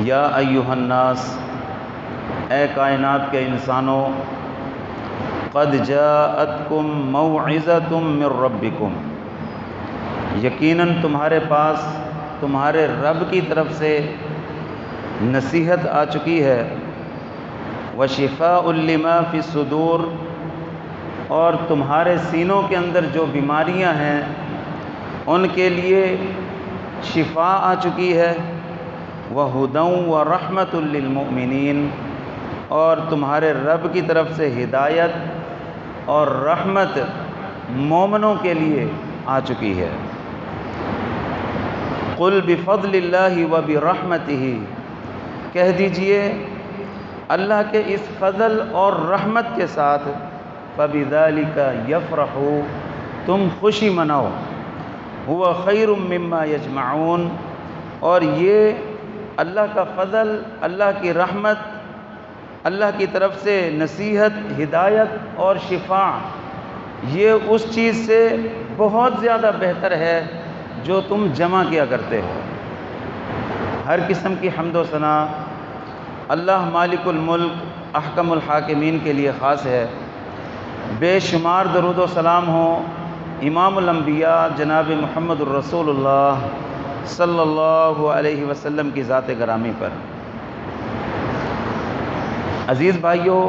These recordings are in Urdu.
یا ایھا الناس، اے کائنات کے انسانوں، قد جاءتکم موعظۃ من ربکم، یقیناً تمہارے پاس تمہارے رب کی طرف سے نصیحت آ چکی ہے، وشفاء لما فی الصدور، اور تمہارے سینوں کے اندر جو بیماریاں ہیں ان کے لیے شفا آ چکی ہے، وہدی ورحمۃ للمؤمنین، اور تمہارے رب کی طرف سے ہدایت اور رحمت مومنوں کے لیے آ چکی ہے۔ قل بفضل اللہ وبرحمتہ، کہہ دیجئے اللہ کے اس فضل اور رحمت کے ساتھ، فبذالک یفرحوا، تم خوشی مناؤ، هو خیر مما یجمعون، اور یہ اللہ کا فضل، اللہ کی رحمت، اللہ کی طرف سے نصیحت، ہدایت اور شفا، یہ اس چیز سے بہت زیادہ بہتر ہے جو تم جمع کیا کرتے ہو۔ ہر قسم کی حمد و ثنا اللہ مالک الملک احکم الحاکمین کے لیے خاص ہے۔ بے شمار درود و سلام ہوں امام الانبیاء جناب محمد الرسول اللہ صلی اللہ علیہ وسلم کی ذات گرامی پر۔ عزیز بھائیو،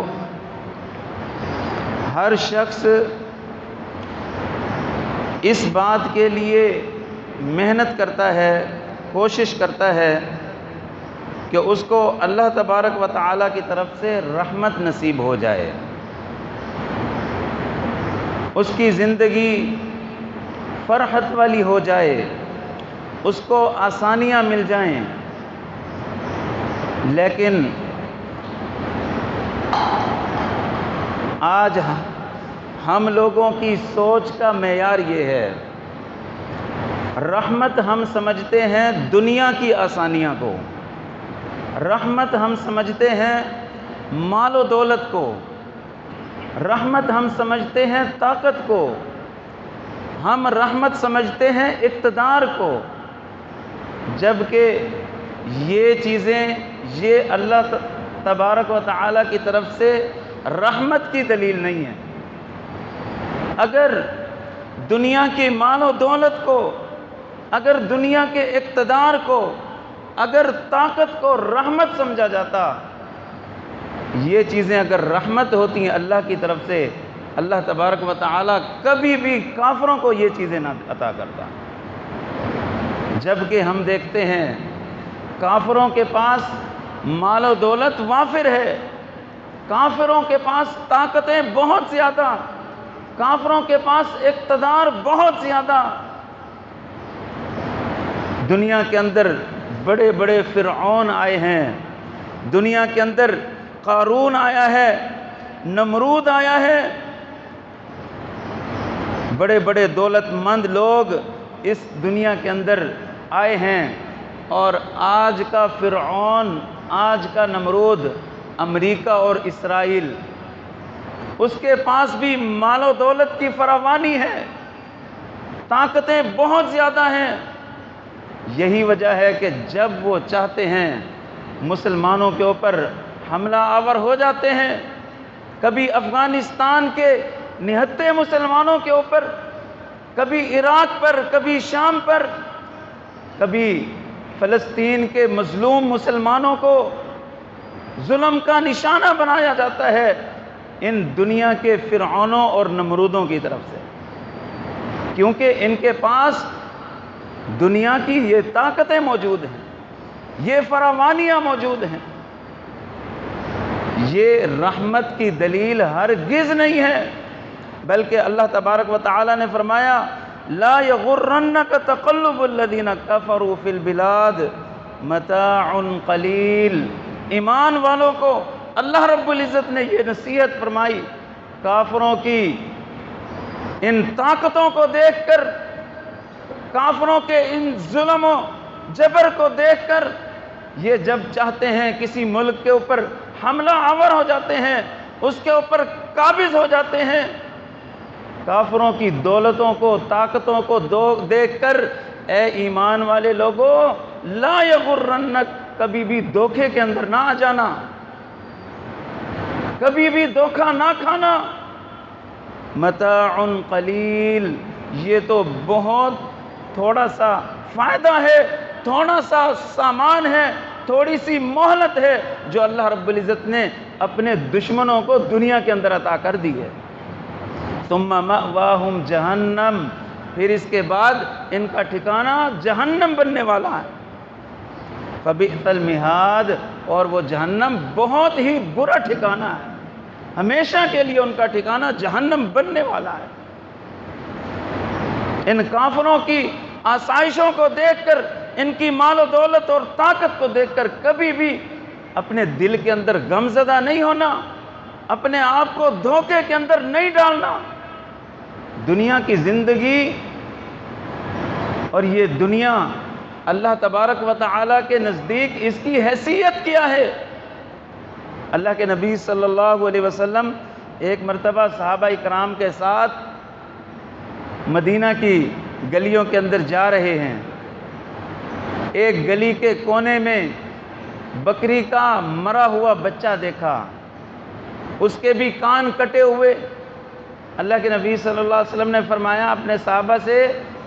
ہر شخص اس بات کے لیے محنت کرتا ہے، کوشش کرتا ہے کہ اس کو اللہ تبارک و تعالیٰ کی طرف سے رحمت نصیب ہو جائے، اس کی زندگی فرحت والی ہو جائے، اس کو آسانیاں مل جائیں، لیکن آج ہم لوگوں کی سوچ کا معیار یہ ہے، رحمت ہم سمجھتے ہیں دنیا کی آسانیاں کو، رحمت ہم سمجھتے ہیں مال و دولت کو، رحمت ہم سمجھتے ہیں طاقت کو، ہم رحمت سمجھتے ہیں اقتدار کو، جبکہ یہ چیزیں، یہ اللہ تبارک و تعالیٰ کی طرف سے رحمت کی دلیل نہیں ہے۔ اگر دنیا کی مال و دولت کو، اگر دنیا کے اقتدار کو، اگر طاقت کو رحمت سمجھا جاتا، یہ چیزیں اگر رحمت ہوتی ہیں اللہ کی طرف سے، اللہ تبارک و تعالیٰ کبھی بھی کافروں کو یہ چیزیں نہ عطا کرتا۔ جبکہ ہم دیکھتے ہیں کافروں کے پاس مال و دولت وافر ہے، کافروں کے پاس طاقتیں بہت زیادہ، کافروں کے پاس اقتدار بہت زیادہ، دنیا کے اندر بڑے بڑے فرعون آئے ہیں، دنیا کے اندر قارون آیا ہے، نمرود آیا ہے، بڑے بڑے دولت مند لوگ اس دنیا کے اندر آئے ہیں، اور آج کا فرعون، آج کا نمرود امریکہ اور اسرائیل، اس کے پاس بھی مال و دولت کی فراوانی ہے، طاقتیں بہت زیادہ ہیں۔ یہی وجہ ہے کہ جب وہ چاہتے ہیں مسلمانوں کے اوپر حملہ آور ہو جاتے ہیں، کبھی افغانستان کے نہتے مسلمانوں کے اوپر، کبھی عراق پر، کبھی شام پر، کبھی فلسطین کے مظلوم مسلمانوں کو ظلم کا نشانہ بنایا جاتا ہے ان دنیا کے فرعونوں اور نمرودوں کی طرف سے، کیونکہ ان کے پاس دنیا کی یہ طاقتیں موجود ہیں، یہ فراوانیاں موجود ہیں۔ یہ رحمت کی دلیل ہرگز نہیں ہے، بلکہ اللہ تبارک و تعالیٰ نے فرمایا لا یغرنک تقلب الذین کفروا فی البلاد متاع قلیل۔ ایمان والوں کو اللہ رب العزت نے یہ نصیحت فرمائی، کافروں کی ان طاقتوں کو دیکھ کر، کافروں کے ان ظلم و جبر کو دیکھ کر، یہ جب چاہتے ہیں کسی ملک کے اوپر حملہ آور ہو جاتے ہیں، اس کے اوپر قابض ہو جاتے ہیں، کافروں کی دولتوں کو، طاقتوں کو دیکھ کر، اے ایمان والے لوگوں، لا یغرنک کبھی بھی دھوکے کے اندر نہ آ جانا، کبھی بھی دھوکہ نہ کھانا۔ متاع قلیل، یہ تو بہت تھوڑا سا فائدہ ہے، تھوڑا سا سامان ہے، تھوڑی سی مہلت ہے جو اللہ رب العزت نے اپنے دشمنوں کو دنیا کے اندر عطا کر دی ہے۔ ثم مأواہم جہنم، پھر اس کے بعد ان کا ٹھکانہ جہنم بننے والا ہے۔ فبئس المہاد، اور وہ جہنم بہت ہی برا ٹھکانہ ہے، ہمیشہ کے لیے ان کا ٹھکانہ جہنم بننے والا ہے۔ ان کافروں کی آسائشوں کو دیکھ کر، ان کی مال و دولت اور طاقت کو دیکھ کر کبھی بھی اپنے دل کے اندر غمزدہ نہیں ہونا، اپنے آپ کو دھوکے کے اندر نہیں ڈالنا۔ دنیا کی زندگی اور یہ دنیا اللہ تبارک و تعالیٰ کے نزدیک اس کی حیثیت کیا ہے؟ اللہ کے نبی صلی اللہ علیہ وسلم ایک مرتبہ صحابہ کرام کے ساتھ مدینہ کی گلیوں کے اندر جا رہے ہیں۔ ایک گلی کے کونے میں بکری کا مرا ہوا بچہ دیکھا، اس کے بھی کان کٹے ہوئے۔ اللہ کے نبی صلی اللہ علیہ وسلم نے فرمایا اپنے صحابہ سے،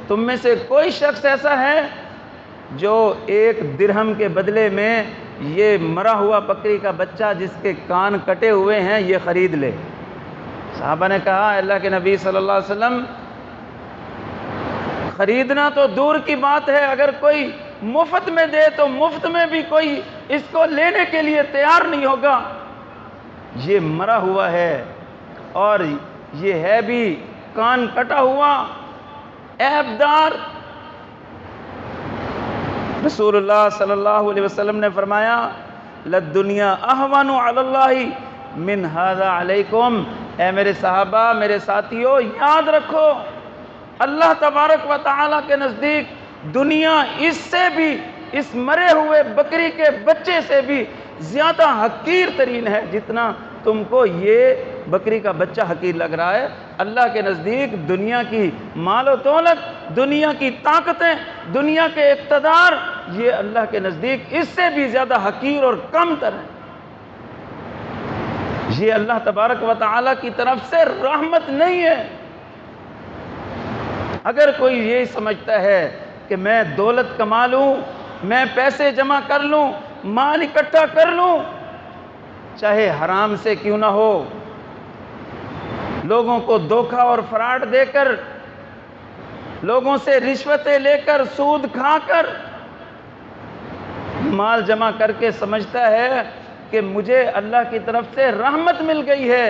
تم میں سے کوئی شخص ایسا ہے جو 1 درہم کے بدلے میں یہ مرا ہوا بکری کا بچہ جس کے کان کٹے ہوئے ہیں یہ خرید لے؟ صحابہ نے کہا اللہ کے نبی صلی اللہ علیہ وسلم، خریدنا تو دور کی بات ہے، اگر کوئی مفت میں دے تو مفت میں بھی کوئی اس کو لینے کے لیے تیار نہیں ہوگا۔ یہ مرا ہوا ہے اور یہ ہے بھی کان کٹا ہوا، عیب دار۔ رسول اللہ صلی اللہ علیہ وسلم نے فرمایا للدنیا اہون علی اللہ من ھذا علیکم، اے میرے صحابہ، میرے ساتھیوں، یاد رکھو اللہ تبارک و تعالیٰ کے نزدیک دنیا اس سے بھی، اس مرے ہوئے بکری کے بچے سے بھی زیادہ حقیر ترین ہے۔ جتنا تم کو یہ بکری کا بچہ حقیر لگ رہا ہے، اللہ کے نزدیک دنیا کی مال و دولت، دنیا کی طاقتیں، دنیا کے اقتدار، یہ اللہ کے نزدیک اس سے بھی زیادہ حقیر اور کم تر ہے۔ یہ اللہ تبارک و تعالیٰ کی طرف سے رحمت نہیں ہے۔ اگر کوئی یہ سمجھتا ہے کہ میں دولت کما لوں، میں پیسے جمع کر لوں، مال اکٹھا کر لوں، چاہے حرام سے کیوں نہ ہو، لوگوں کو دھوکہ اور فراڈ دے کر، لوگوں سے رشوتیں لے کر، سود کھا کر مال جمع کر کے سمجھتا ہے کہ مجھے اللہ کی طرف سے رحمت مل گئی ہے،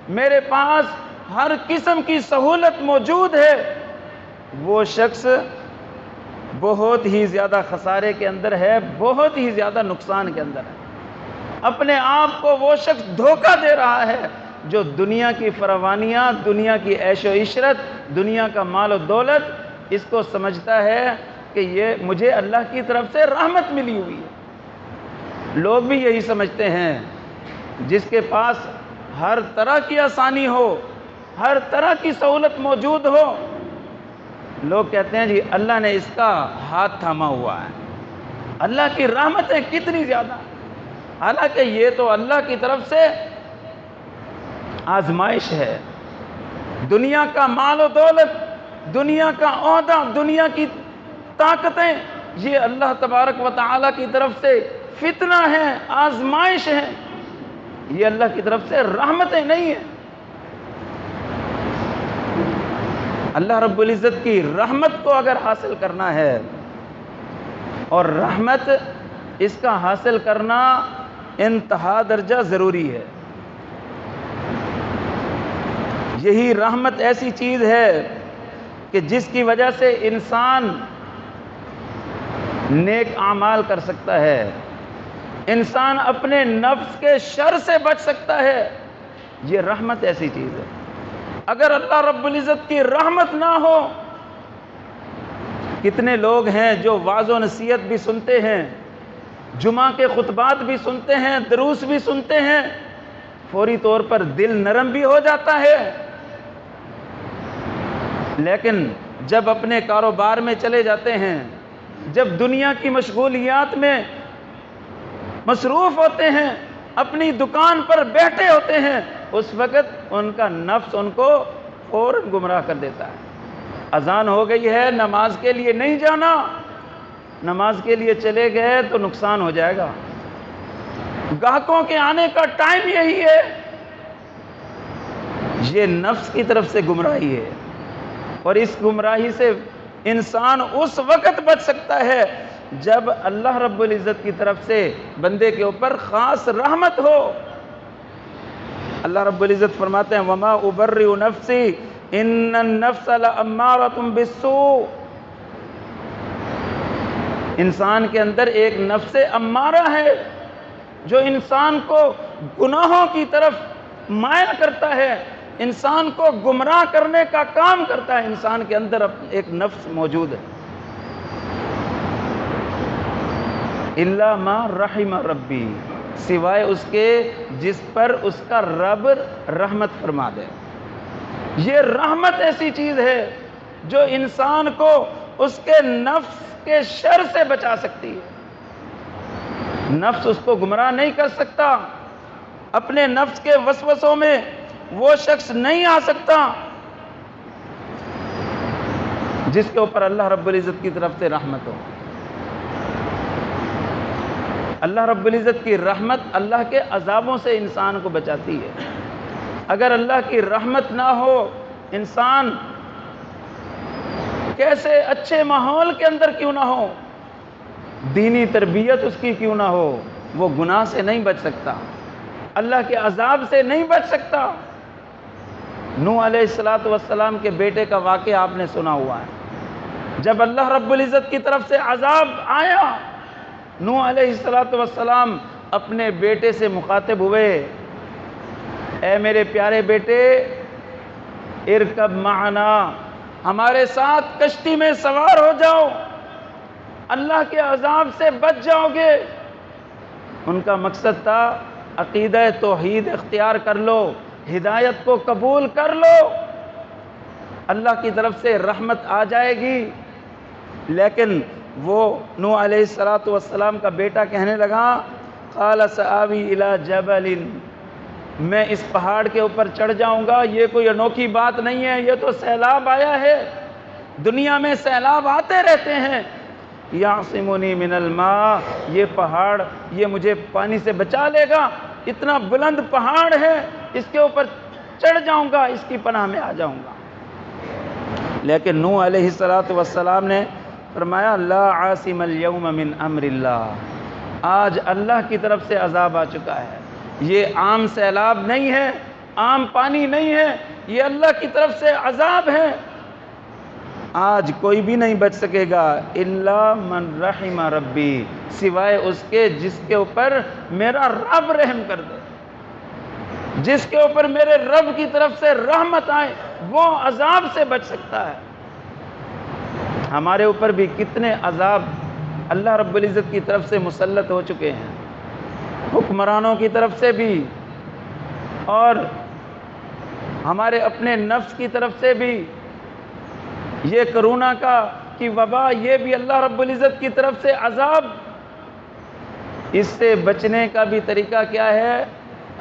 میرے پاس ہر قسم کی سہولت موجود ہے، وہ شخص بہت ہی زیادہ خسارے کے اندر ہے، بہت ہی زیادہ نقصان کے اندر ہے۔ اپنے آپ کو وہ شخص دھوکہ دے رہا ہے جو دنیا کی فراوانیاں، دنیا کی عیش و عشرت، دنیا کا مال و دولت، اس کو سمجھتا ہے کہ یہ مجھے اللہ کی طرف سے رحمت ملی ہوئی ہے۔ لوگ بھی یہی سمجھتے ہیں، جس کے پاس ہر طرح کی آسانی ہو، ہر طرح کی سہولت موجود ہو، لوگ کہتے ہیں جی اللہ نے اس کا ہاتھ تھاما ہوا ہے، اللہ کی رحمتیں کتنی زیادہ، حالانکہ یہ تو اللہ کی طرف سے آزمائش ہے۔ دنیا کا مال و دولت، دنیا کا عہدہ، دنیا کی طاقتیں، یہ اللہ تبارک و تعالیٰ کی طرف سے فتنہ ہے، آزمائش ہے، یہ اللہ کی طرف سے رحمتیں نہیں ہیں۔ اللہ رب العزت کی رحمت کو اگر حاصل کرنا ہے، اور رحمت اس کا حاصل کرنا انتہا درجہ ضروری ہے۔ یہی رحمت ایسی چیز ہے کہ جس کی وجہ سے انسان نیک اعمال کر سکتا ہے، انسان اپنے نفس کے شر سے بچ سکتا ہے۔ یہ رحمت ایسی چیز ہے۔ اگر اللہ رب العزت کی رحمت نہ ہو، کتنے لوگ ہیں جو وعظ و نصیحت بھی سنتے ہیں، جمعہ کے خطبات بھی سنتے ہیں، دروس بھی سنتے ہیں، فوری طور پر دل نرم بھی ہو جاتا ہے، لیکن جب اپنے کاروبار میں چلے جاتے ہیں، جب دنیا کی مشغولیات میں مصروف ہوتے ہیں، اپنی دکان پر بیٹھے ہوتے ہیں، اس وقت ان کا نفس ان کو فوراً گمراہ کر دیتا ہے۔ اذان ہو گئی ہے، نماز کے لیے نہیں جانا، نماز کے لیے چلے گئے تو نقصان ہو جائے گا، گاہکوں کے آنے کا ٹائم یہی ہے۔ یہ نفس کی طرف سے گمراہی ہے، اور اس گمراہی سے انسان اس وقت بچ سکتا ہے جب اللہ رب العزت کی طرف سے بندے کے اوپر خاص رحمت ہو۔ اللہ رب العزت فرماتے ہیں وَمَا أُبَرِّئُ نَفْسِي إِنَّ النَّفْسَ لَأَمَّارَةٌ بِالسُّوءِ، انسان کے اندر ایک نفس امارہ ہے جو انسان کو گناہوں کی طرف مائل کرتا ہے، انسان کو گمراہ کرنے کا کام کرتا ہے۔ انسان کے اندر ایک نفس موجود ہے، اِلَّا مَا رَحِمَ رَبِّي، سوائے اس کے جس پر اس کا رب رحمت فرما دے۔ یہ رحمت ایسی چیز ہے جو انسان کو اس کے نفس کے شر سے بچا سکتی ہے۔ نفس اس کو گمراہ نہیں کر سکتا، اپنے نفس کے وسوسوں میں وہ شخص نہیں آ سکتا جس کے اوپر اللہ رب العزت کی طرف سے رحمت ہو۔ اللہ رب العزت کی رحمت اللہ کے عذابوں سے انسان کو بچاتی ہے۔ اگر اللہ کی رحمت نہ ہو، انسان کیسے اچھے ماحول کے اندر کیوں نہ ہو، دینی تربیت اس کی کیوں نہ ہو، وہ گناہ سے نہیں بچ سکتا، اللہ کے عذاب سے نہیں بچ سکتا۔ نوح علیہ السلام کے بیٹے کا واقعہ آپ نے سنا ہوا ہے۔ جب اللہ رب العزت کی طرف سے عذاب آیا، نوح علیہ السلام اپنے بیٹے سے مخاطب ہوئے، اے میرے پیارے بیٹے، ارکب معنا، ہمارے ساتھ کشتی میں سوار ہو جاؤ، اللہ کے عذاب سے بچ جاؤ گے۔ ان کا مقصد تھا عقیدہ توحید اختیار کر لو، ہدایت کو قبول کر لو، اللہ کی طرف سے رحمت آ جائے گی۔ لیکن وہ نوح علیہ السلام کا بیٹا کہنے لگا قال سآوی الی جبل، میں اس پہاڑ کے اوپر چڑھ جاؤں گا، یہ کوئی انوکھی بات نہیں ہے، یہ تو سیلاب آیا ہے، دنیا میں سیلاب آتے رہتے ہیں، یعصمنی من الماء، یہ پہاڑ یہ مجھے پانی سے بچا لے گا، اتنا بلند پہاڑ ہے، اس کے اوپر چڑھ جاؤں گا، اس کی پناہ میں آ جاؤں گا۔ لیکن نوح علیہ السلام نے فرمایا لا عاصم اليوم من امر اللہ، آج اللہ کی طرف سے عذاب آ چکا ہے، یہ عام سیلاب نہیں ہے، عام پانی نہیں ہے، یہ اللہ کی طرف سے عذاب ہے، آج کوئی بھی نہیں بچ سکے گا الا من رحم ربی، سوائے اس کے جس کے اوپر میرا رب رحم کر دے، جس کے اوپر میرے رب کی طرف سے رحمت آئے وہ عذاب سے بچ سکتا ہے۔ ہمارے اوپر بھی کتنے عذاب اللہ رب العزت کی طرف سے مسلط ہو چکے ہیں، حکمرانوں کی طرف سے بھی اور ہمارے اپنے نفس کی طرف سے بھی۔ یہ کرونا کی وبا، یہ بھی اللہ رب العزت کی طرف سے عذاب۔ اس سے بچنے کا بھی طریقہ کیا ہے؟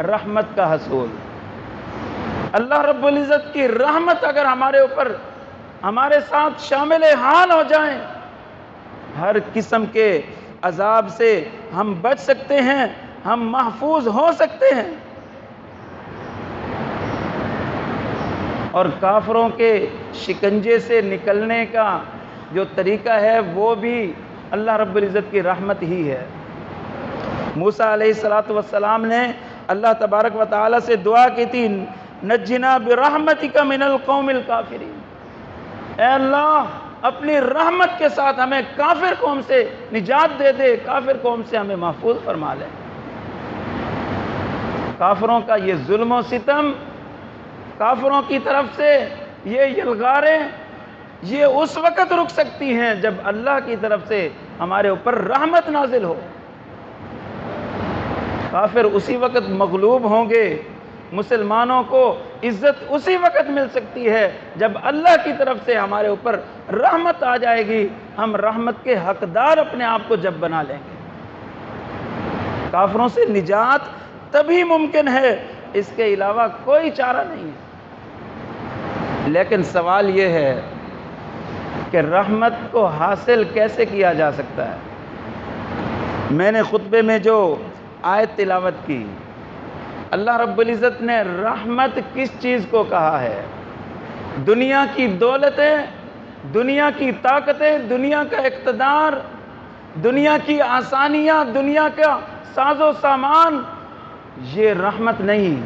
رحمت کا حصول۔ اللہ رب العزت کی رحمت اگر ہمارے اوپر ہمارے ساتھ شامل حال ہو جائیں، ہر قسم کے عذاب سے ہم بچ سکتے ہیں، ہم محفوظ ہو سکتے ہیں۔ اور کافروں کے شکنجے سے نکلنے کا جو طریقہ ہے وہ بھی اللہ رب العزت کی رحمت ہی ہے۔ موسیٰ علیہ السلام نے اللہ تبارک و تعالی سے دعا کی تھی نجنا برحمتک من القوم الکافرین، اے اللہ اپنی رحمت کے ساتھ ہمیں کافر قوم سے نجات دے دے، کافر قوم سے ہمیں محفوظ فرما لے۔ کافروں کا یہ ظلم و ستم، کافروں کی طرف سے یہ یلغاریں، یہ اس وقت رک سکتی ہیں جب اللہ کی طرف سے ہمارے اوپر رحمت نازل ہو۔ کافر اسی وقت مغلوب ہوں گے، مسلمانوں کو عزت اسی وقت مل سکتی ہے جب اللہ کی طرف سے ہمارے اوپر رحمت آ جائے گی، ہم رحمت کے حقدار اپنے آپ کو جب بنا لیں گے۔ کافروں سے نجات تبھی ممکن ہے، اس کے علاوہ کوئی چارہ نہیں ہے۔ لیکن سوال یہ ہے کہ رحمت کو حاصل کیسے کیا جا سکتا ہے؟ میں نے خطبے میں جو آیت تلاوت کی، اللہ رب العزت نے رحمت کس چیز کو کہا ہے؟ دنیا کی دولتیں، دنیا کی طاقتیں، دنیا کا اقتدار، دنیا کی آسانیاں، دنیا کا ساز و سامان، یہ رحمت نہیں۔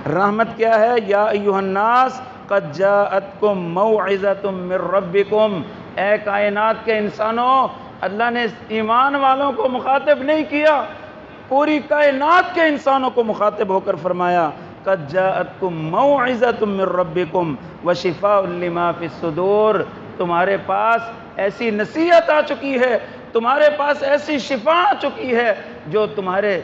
رحمت کیا ہے؟ یا ایھا الناس قد جاءتکم موعظۃ من ربکم، اے کائنات کے انسانوں، اللہ نے ایمان والوں کو مخاطب نہیں کیا، پوری کائنات کے انسانوں کو مخاطب ہو کر فرمایا قد جاءتکم موعظۃ من ربکم وشفاء لما فی الصدور، تمہارے پاس ایسی نصیحت آ چکی ہے، تمہارے پاس ایسی شفا آ چکی ہے جو تمہارے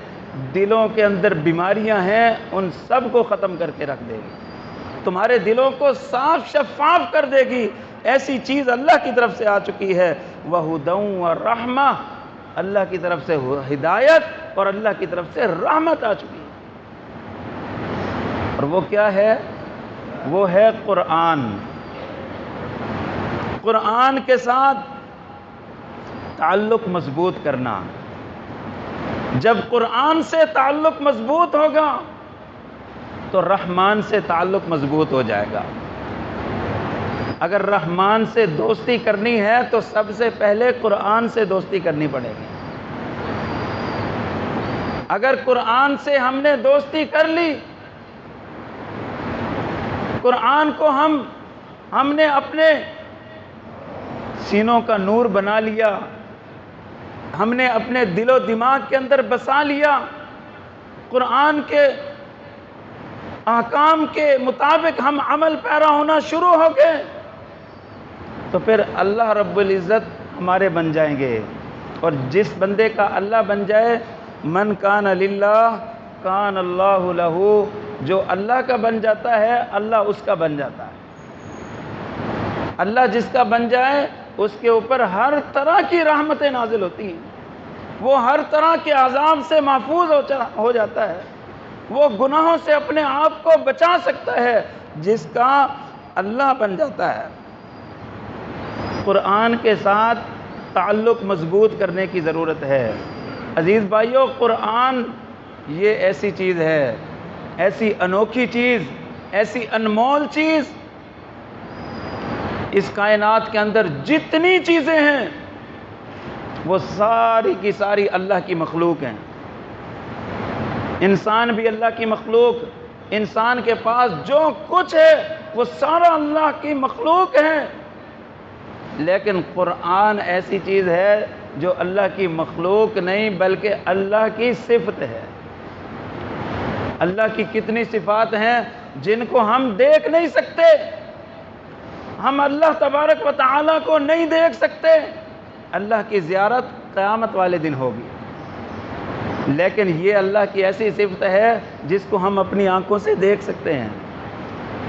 دلوں کے اندر بیماریاں ہیں ان سب کو ختم کر کے رکھ دے گی، تمہارے دلوں کو صاف شفاف کر دے گی۔ ایسی چیز اللہ کی طرف سے آ چکی ہے۔ وَهُدًى وَرَحْمَةً، اللہ کی طرف سے ہدایت اور اللہ کی طرف سے رحمت آ چکی ہے۔ اور وہ کیا ہے؟ وہ ہے قرآن۔ قرآن کے ساتھ تعلق مضبوط کرنا۔ جب قرآن سے تعلق مضبوط ہوگا تو رحمان سے تعلق مضبوط ہو جائے گا۔ اگر رحمان سے دوستی کرنی ہے تو سب سے پہلے قرآن سے دوستی کرنی پڑے گی۔ اگر قرآن سے ہم نے دوستی کر لی، قرآن کو ہم نے اپنے سینوں کا نور بنا لیا، ہم نے اپنے دل و دماغ کے اندر بسا لیا، قرآن کے احکام کے مطابق ہم عمل پیرا ہونا شروع ہو گئے، تو پھر اللہ رب العزت ہمارے بن جائیں گے۔ اور جس بندے کا اللہ بن جائے، من کان للہ کان اللہ لہ، جو اللہ کا بن جاتا ہے اللہ اس کا بن جاتا ہے۔ اللہ جس کا بن جائے اس کے اوپر ہر طرح کی رحمتیں نازل ہوتی ہیں، وہ ہر طرح کے عذاب سے محفوظ ہو جاتا ہے، وہ گناہوں سے اپنے آپ کو بچا سکتا ہے جس کا اللہ بن جاتا ہے۔ قرآن کے ساتھ تعلق مضبوط کرنے کی ضرورت ہے۔ عزیز بھائیو، قرآن یہ ایسی چیز ہے، ایسی انوکھی چیز، ایسی انمول چیز، اس کائنات کے اندر جتنی چیزیں ہیں وہ ساری کی ساری اللہ کی مخلوق ہیں۔ انسان بھی اللہ کی مخلوق، انسان کے پاس جو کچھ ہے وہ سارا اللہ کی مخلوق ہے، لیکن قرآن ایسی چیز ہے جو اللہ کی مخلوق نہیں بلکہ اللہ کی صفت ہے۔ اللہ کی کتنی صفات ہیں جن کو ہم دیکھ نہیں سکتے، ہم اللہ تبارک و تعالیٰ کو نہیں دیکھ سکتے۔ اللہ کی زیارت قیامت والے دن ہوگی، لیکن یہ اللہ کی ایسی صفت ہے جس کو ہم اپنی آنکھوں سے دیکھ سکتے ہیں،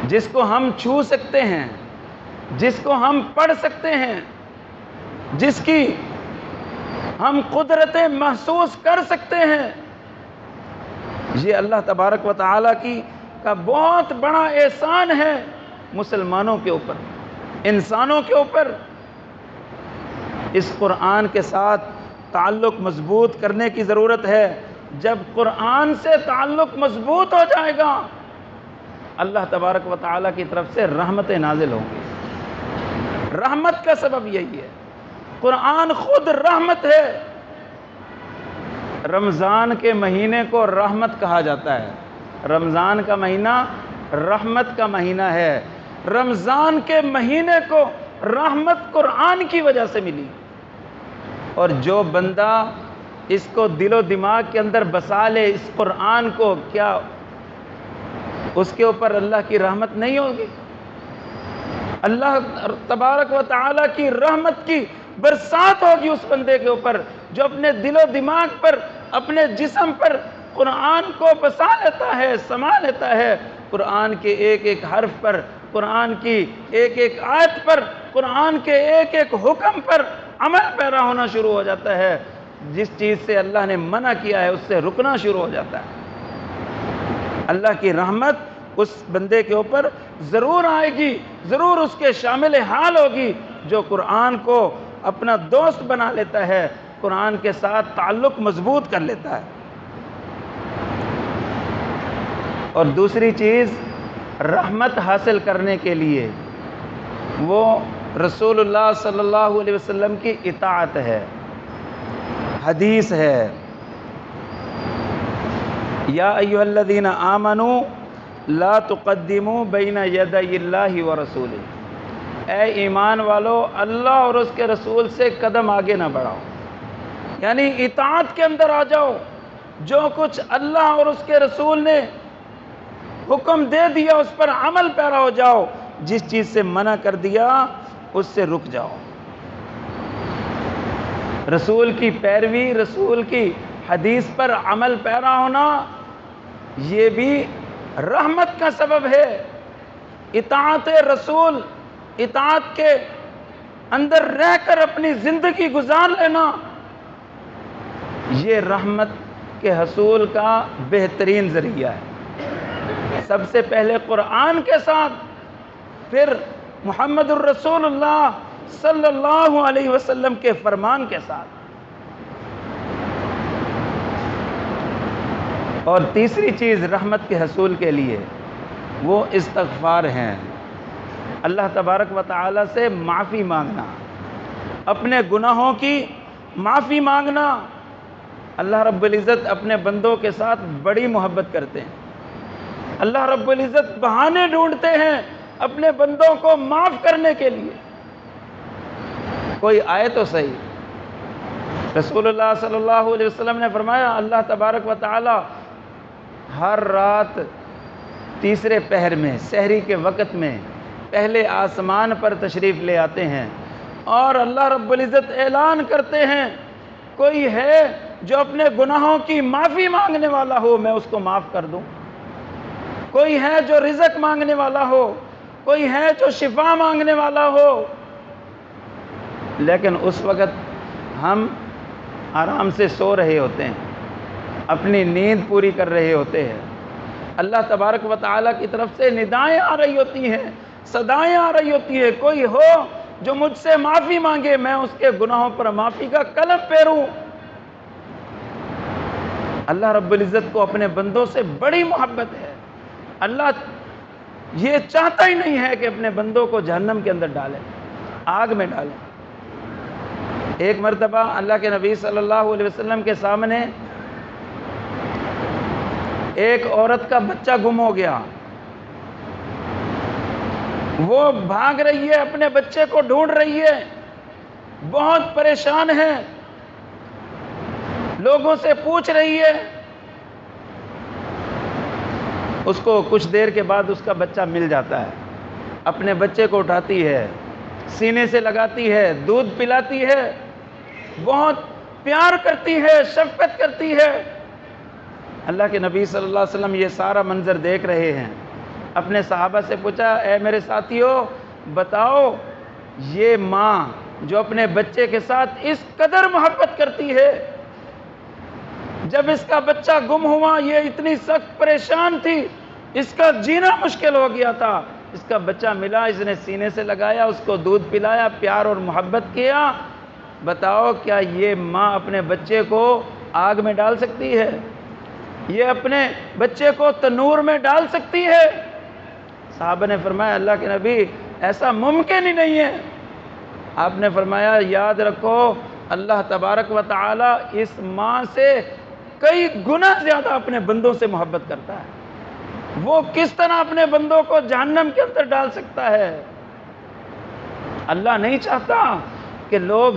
جس کو ہم چھو سکتے ہیں، جس کو ہم پڑھ سکتے ہیں، جس کی ہم قدرتیں محسوس کر سکتے ہیں۔ یہ اللہ تبارک و تعالیٰ کا بہت بڑا احسان ہے مسلمانوں کے اوپر، انسانوں کے اوپر۔ اس قرآن کے ساتھ تعلق مضبوط کرنے کی ضرورت ہے۔ جب قرآن سے تعلق مضبوط ہو جائے گا، اللہ تبارک و تعالیٰ کی طرف سے رحمتیں نازل ہوں گی۔ رحمت کا سبب یہی ہے، قرآن خود رحمت ہے۔ رمضان کے مہینے کو رحمت کہا جاتا ہے۔ رمضان کا مہینہ رحمت کا مہینہ ہے۔ رمضان کے مہینے کو رحمت قرآن کی وجہ سے ملی، اور جو بندہ اس کو دل و دماغ کے اندر بسا لے، اس قرآن کو، کیا اس کے اوپر اللہ کی رحمت نہیں ہوگی؟ اللہ تبارک و تعالیٰ کی رحمت کی برسات ہوگی اس بندے کے اوپر جو اپنے دل و دماغ پر، اپنے جسم پر قرآن کو بسا لیتا ہے، سما لیتا ہے۔ قرآن کے ایک ایک حرف پر، قرآن کی ایک ایک آیت پر، قرآن کے ایک ایک حکم پر عمل پیرا ہونا شروع ہو جاتا ہے۔ جس چیز سے اللہ نے منع کیا ہے اس سے رکنا شروع ہو جاتا ہے۔ اللہ کی رحمت اس بندے کے اوپر ضرور آئے گی، ضرور اس کے شامل حال ہوگی جو قرآن کو اپنا دوست بنا لیتا ہے، قرآن کے ساتھ تعلق مضبوط کر لیتا ہے۔ اور دوسری چیز رحمت حاصل کرنے کے لیے وہ رسول اللہ صلی اللہ علیہ وسلم کی اطاعت ہے۔ حدیث ہے یا ایھا الذین آمنوا لا تقدموا بین یدی اللہ ورسولہ، اے ایمان والو اللہ اور اس کے رسول سے قدم آگے نہ بڑھاؤ، یعنی اطاعت کے اندر آ جاؤ، جو کچھ اللہ اور اس کے رسول نے حکم دے دیا اس پر عمل پیرا ہو جاؤ، جس چیز سے منع کر دیا اس سے رک جاؤ۔ رسول کی پیروی، رسول کی حدیث پر عمل پیرا ہونا یہ بھی رحمت کا سبب ہے۔ اطاعت رسول، اطاعت کے اندر رہ کر اپنی زندگی گزار لینا، یہ رحمت کے حصول کا بہترین ذریعہ ہے۔ سب سے پہلے قرآن کے ساتھ، پھر محمد الرسول اللہ صلی اللہ علیہ وسلم کے فرمان کے ساتھ۔ اور تیسری چیز رحمت کے حصول کے لیے وہ استغفار ہیں، اللہ تبارک و تعالی سے معافی مانگنا، اپنے گناہوں کی معافی مانگنا۔ اللہ رب العزت اپنے بندوں کے ساتھ بڑی محبت کرتے ہیں۔ اللہ رب العزت بہانے ڈھونڈتے ہیں اپنے بندوں کو معاف کرنے کے لیے۔ کوئی آئے تو صحیح، رسول اللہ صلی اللہ علیہ وسلم نے فرمایا اللہ تبارک و تعالی ہر رات تیسرے پہر میں، سحری کے وقت میں پہلے آسمان پر تشریف لے آتے ہیں اور اللہ رب العزت اعلان کرتے ہیں کوئی ہے جو اپنے گناہوں کی معافی مانگنے والا ہو میں اس کو معاف کر دوں، کوئی ہے جو رزق مانگنے والا ہو، کوئی ہے جو شفا مانگنے والا ہو۔ لیکن اس وقت ہم آرام سے سو رہے ہوتے ہیں، اپنی نیند پوری کر رہے ہوتے ہیں، اللہ تبارک و تعالیٰ کی طرف سے ندائیں آ رہی ہوتی ہیں، صدائیں آ رہی ہوتی ہیں، کوئی ہو جو مجھ سے معافی مانگے میں اس کے گناہوں پر معافی کا قلم پھیروں۔ اللہ رب العزت کو اپنے بندوں سے بڑی محبت ہے۔ اللہ یہ چاہتا ہی نہیں ہے کہ اپنے بندوں کو جہنم کے اندر ڈالے، آگ میں ڈالے۔ ایک مرتبہ اللہ کے نبی صلی اللہ علیہ وسلم کے سامنے ایک عورت کا بچہ گم ہو گیا، وہ بھاگ رہی ہے، اپنے بچے کو ڈھونڈ رہی ہے، بہت پریشان ہے، لوگوں سے پوچھ رہی ہے۔ اس کو کچھ دیر کے بعد اس کا بچہ مل جاتا ہے، اپنے بچے کو اٹھاتی ہے، سینے سے لگاتی ہے، دودھ پلاتی ہے، بہت پیار کرتی ہے، شفقت کرتی ہے۔ اللہ کے نبی صلی اللہ علیہ وسلم یہ سارا منظر دیکھ رہے ہیں، اپنے صحابہ سے پوچھا اے میرے ساتھیو بتاؤ یہ ماں جو اپنے بچے کے ساتھ اس قدر محبت کرتی ہے، جب اس کا بچہ گم ہوا یہ اتنی سخت پریشان تھی، اس کا جینا مشکل ہو گیا تھا، اس کا بچہ ملا، اس نے سینے سے لگایا، اس کو دودھ پلایا، پیار اور محبت کیا، بتاؤ کیا یہ ماں اپنے بچے کو آگ میں ڈال سکتی ہے؟ یہ اپنے بچے کو تنور میں ڈال سکتی ہے؟ صحابہ نے فرمایا اللہ کے نبی ایسا ممکن ہی نہیں ہے۔ آپ نے فرمایا یاد رکھو اللہ تبارک و تعالی اس ماں سے کئی گنا زیادہ اپنے بندوں سے محبت کرتا ہے، وہ کس طرح اپنے بندوں کو جہنم کے اندر ڈال سکتا ہے؟ اللہ نہیں چاہتا کہ لوگ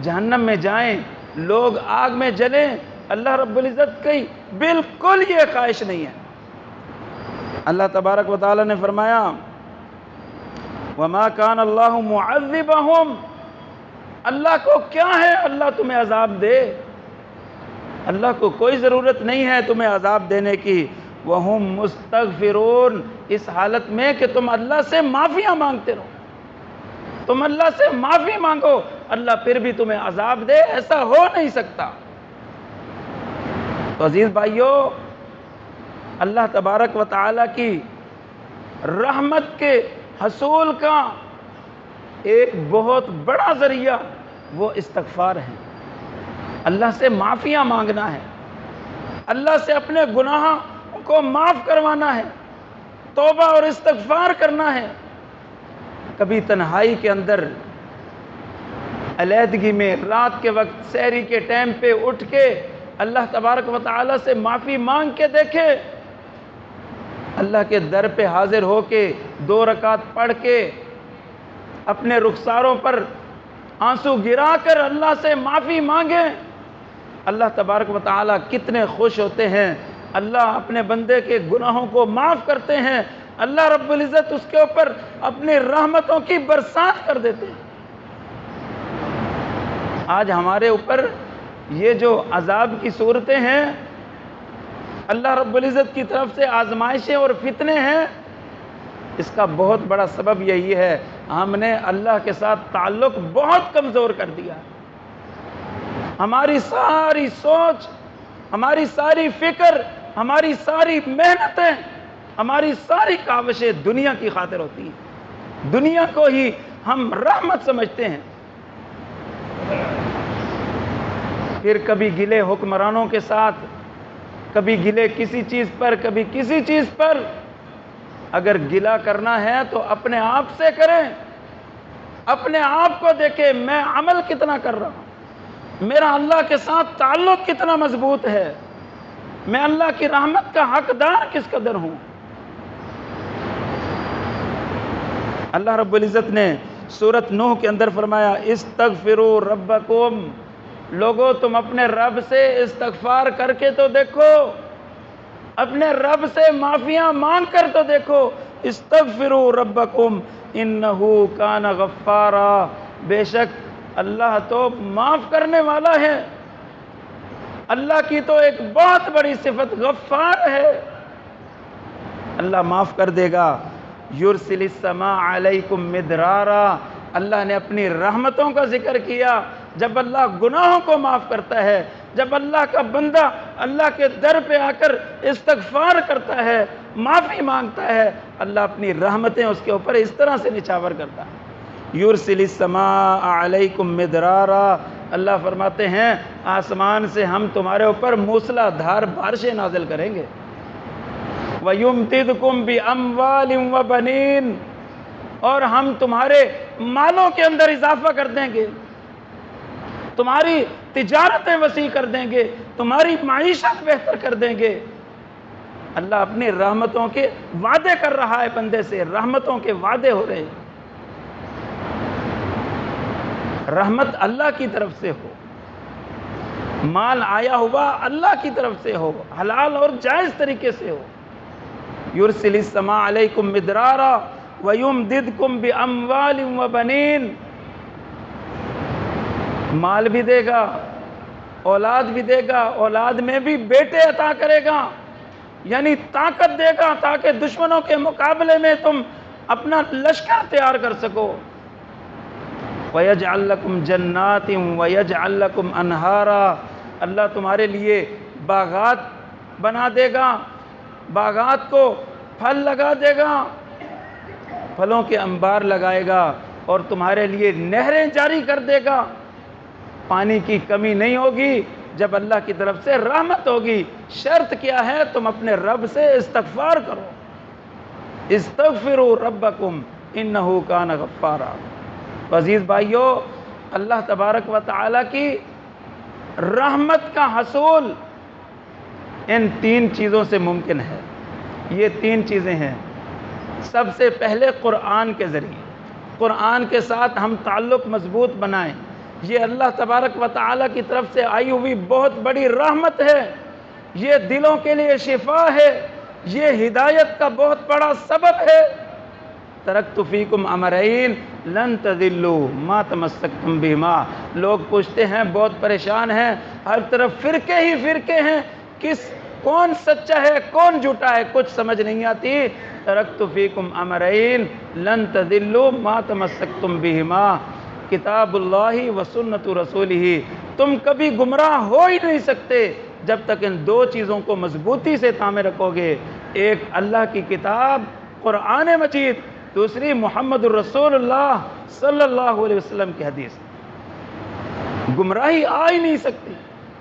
جہنم میں جائیں، لوگ آگ میں جلیں، اللہ رب العزت کی بالکل یہ خواہش نہیں ہے۔ اللہ تبارک و تعالی نے فرمایا وَمَا كَانَ اللَّهُ مُعَذِّبَهُمْ، اللہ کو کیا ہے اللہ تمہیں عذاب دے، اللہ کو کوئی ضرورت نہیں ہے تمہیں عذاب دینے کی، وَهُمْ مُسْتَغْفِرُونَ، اس حالت میں کہ تم اللہ سے معافیاں مانگتے رہو، تم اللہ سے معافی مانگو، اللہ پھر بھی تمہیں عذاب دے، ایسا ہو نہیں سکتا۔ تو عزیز بھائیو، اللہ تبارک و تعالیٰ کی رحمت کے حصول کا ایک بہت بڑا ذریعہ وہ استغفار ہے، اللہ سے معافیاں مانگنا ہے، اللہ سے اپنے گناہوں کو معاف کروانا ہے، توبہ اور استغفار کرنا ہے۔ کبھی تنہائی کے اندر، علیحدگی میں، رات کے وقت سحری کے ٹائم پہ اٹھ کے اللہ تبارک و تعالیٰ سے معافی مانگ کے دیکھے، اللہ کے در پہ حاضر ہو کے 2 رکعت پڑھ کے اپنے رخساروں پر آنسو گرا کر اللہ سے معافی مانگیں، اللہ تبارک و تعالیٰ کتنے خوش ہوتے ہیں، اللہ اپنے بندے کے گناہوں کو معاف کرتے ہیں، اللہ رب العزت اس کے اوپر اپنی رحمتوں کی برسات کر دیتے ہیں۔ آج ہمارے اوپر یہ جو عذاب کی صورتیں ہیں، اللہ رب العزت کی طرف سے آزمائشیں اور فتنے ہیں، اس کا بہت بڑا سبب یہی ہے، ہم نے اللہ کے ساتھ تعلق بہت کمزور کر دیا۔ ہماری ساری سوچ، ہماری ساری فکر، ہماری ساری محنتیں، ہماری ساری کاوشیں دنیا کی خاطر ہوتی ہیں، دنیا کو ہی ہم رحمت سمجھتے ہیں۔ پھر کبھی گلے حکمرانوں کے ساتھ، کبھی گلے کسی چیز پر، کبھی کسی چیز پر۔ اگر گلہ کرنا ہے تو اپنے آپ سے کریں، اپنے آپ کو دیکھیں، میں عمل کتنا کر رہا ہوں، میرا اللہ کے ساتھ تعلق کتنا مضبوط ہے، میں اللہ کی رحمت کا حقدار کس قدر ہوں۔ اللہ رب العزت نے سورۃ نوح کے اندر فرمایا، استغفروا ربکم، لوگو تم اپنے رب سے استغفار کر کے تو دیکھو، اپنے رب سے معافیاں مانگ کر تو دیکھو۔ استغفروا ربکم انہ کان غفارا، بے شک اللہ تو معاف کرنے والا ہے، اللہ کی تو ایک بہت بڑی صفت غفار ہے، اللہ معاف کر دے گا۔ یرسل السماء علیکم مدرارا، اللہ نے اپنی رحمتوں کا ذکر کیا جب اللہ گناہوں کو معاف کرتا ہے، جب اللہ کا بندہ اللہ کے در پہ آ کر استغفار کرتا ہے، معافی مانگتا ہے، اللہ اپنی رحمتیں اس کے اوپر اس طرح سے نچھاور کرتا ہے۔ یرسل السماء علیکم مدرارا، اللہ فرماتے ہیں آسمان سے ہم تمہارے اوپر موسلا دھار بارشیں نازل کریں گے۔ وَيُمْتِدْكُمْ بِأَمْوَالٍ وَبَنِينَ، اور ہم تمہارے مالوں کے اندر اضافہ کر دیں گے، تمہاری تجارتیں وسیع کر دیں گے، تمہاری معیشت بہتر کر دیں گے۔ اللہ اپنی رحمتوں کے وعدے کر رہا ہے بندے سے، رحمتوں کے وعدے ہو رہے ہیں۔ رحمت اللہ کی طرف سے ہو، مال آیا ہوا اللہ کی طرف سے ہو، حلال اور جائز طریقے سے ہو۔ یرسل السماء علیکم مدرارا ویمددکم باموال وبنین، مال بھی دے گا، اولاد بھی دے گا، اولاد میں بھی بیٹے عطا کرے گا، یعنی طاقت دے گا تاکہ دشمنوں کے مقابلے میں تم اپنا لشکر تیار کر سکو۔ وَيَجْعَلْ لَكُمْ جَنَّاتٍ وَيَجْعَلْ لَكُمْ أَنْهَارًا، اللہ تمہارے لیے باغات بنا دے گا، باغات کو پھل لگا دے گا، پھلوں کے انبار لگائے گا، اور تمہارے لیے نہریں جاری کر دے گا، پانی کی کمی نہیں ہوگی جب اللہ کی طرف سے رحمت ہوگی۔ شرط کیا ہے؟ تم اپنے رب سے استغفار کرو، استغفروا ربکم انہ کان غفارا۔ عزیز بھائیو، اللہ تبارک و تعالیٰ کی رحمت کا حصول ان 3 چیزوں سے ممکن ہے۔ یہ 3 چیزیں ہیں۔ سب سے پہلے قرآن کے ذریعے، قرآن کے ساتھ ہم تعلق مضبوط بنائیں، یہ اللہ تبارک و تعالیٰ کی طرف سے آئی ہوئی بہت بڑی رحمت ہے، یہ دلوں کے لیے شفا ہے، یہ ہدایت کا بہت بڑا سبب ہے۔ ترکت فیکم امرین لن تضلوا ما تمسکتم بہما، لوگ پوچھتے ہیں، بہت پریشان ہیں، ہر طرف فرقے ہی فرقے ہیں، کون سچا ہے کون جھوٹا ہے کچھ سمجھ نہیں آتی۔ ترکت فیکم امرین لن تضلوا ما تمسکتم بہما، کتاب اللہ و سنت رسولہ، تم کبھی گمراہ ہو ہی نہیں سکتے جب تک ان دو چیزوں کو مضبوطی سے تھامے رکھو گے، ایک اللہ کی کتاب قرآن مجید، دوسری محمد الرسول اللہ صلی اللہ علیہ وسلم کی حدیث۔ گمراہی آ ہی نہیں سکتی۔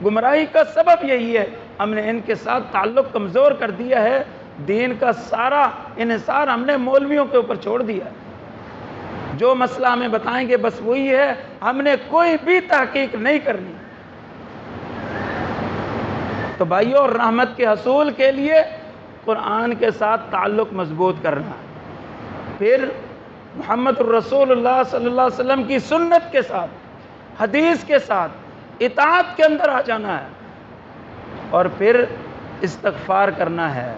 گمراہی کا سبب یہی ہے، ہم نے ان کے ساتھ تعلق کمزور کر دیا ہے، دین کا سارا انحصار ہم نے مولویوں کے اوپر چھوڑ دیا ہے۔ جو مسئلہ ہمیں بتائیں گے بس وہی ہے، ہم نے کوئی بھی تحقیق نہیں کرنی۔ تو بھائیو، رحمت کے حصول کے لیے قرآن کے ساتھ تعلق مضبوط کرنا ہے، پھر محمد الرسول اللہ صلی اللہ علیہ وسلم کی سنت کے ساتھ، حدیث کے ساتھ اطاعت کے اندر آ جانا ہے، اور پھر استغفار کرنا ہے،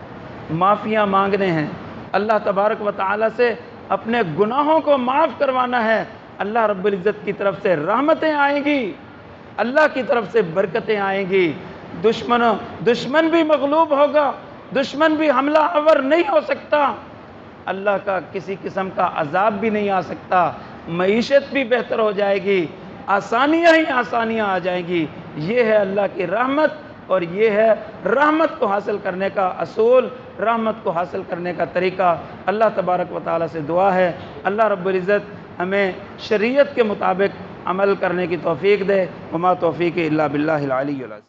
معافیاں مانگنے ہیں، اللہ تبارک و تعالی سے اپنے گناہوں کو معاف کروانا ہے۔ اللہ رب العزت کی طرف سے رحمتیں آئیں گی، اللہ کی طرف سے برکتیں آئیں گی، دشمن بھی مغلوب ہوگا، دشمن بھی حملہ آور نہیں ہو سکتا، اللہ کا کسی قسم کا عذاب بھی نہیں آ سکتا، معیشت بھی بہتر ہو جائے گی، آسانیاں ہی آسانیاں آ جائیں گی۔ یہ ہے اللہ کی رحمت، اور یہ ہے رحمت کو حاصل کرنے کا اصول، رحمت کو حاصل کرنے کا طریقہ۔ اللہ تبارک و تعالی سے دعا ہے اللہ رب العزت ہمیں شریعت کے مطابق عمل کرنے کی توفیق دے۔ وما توفیق الا باللہ العلی العظیم۔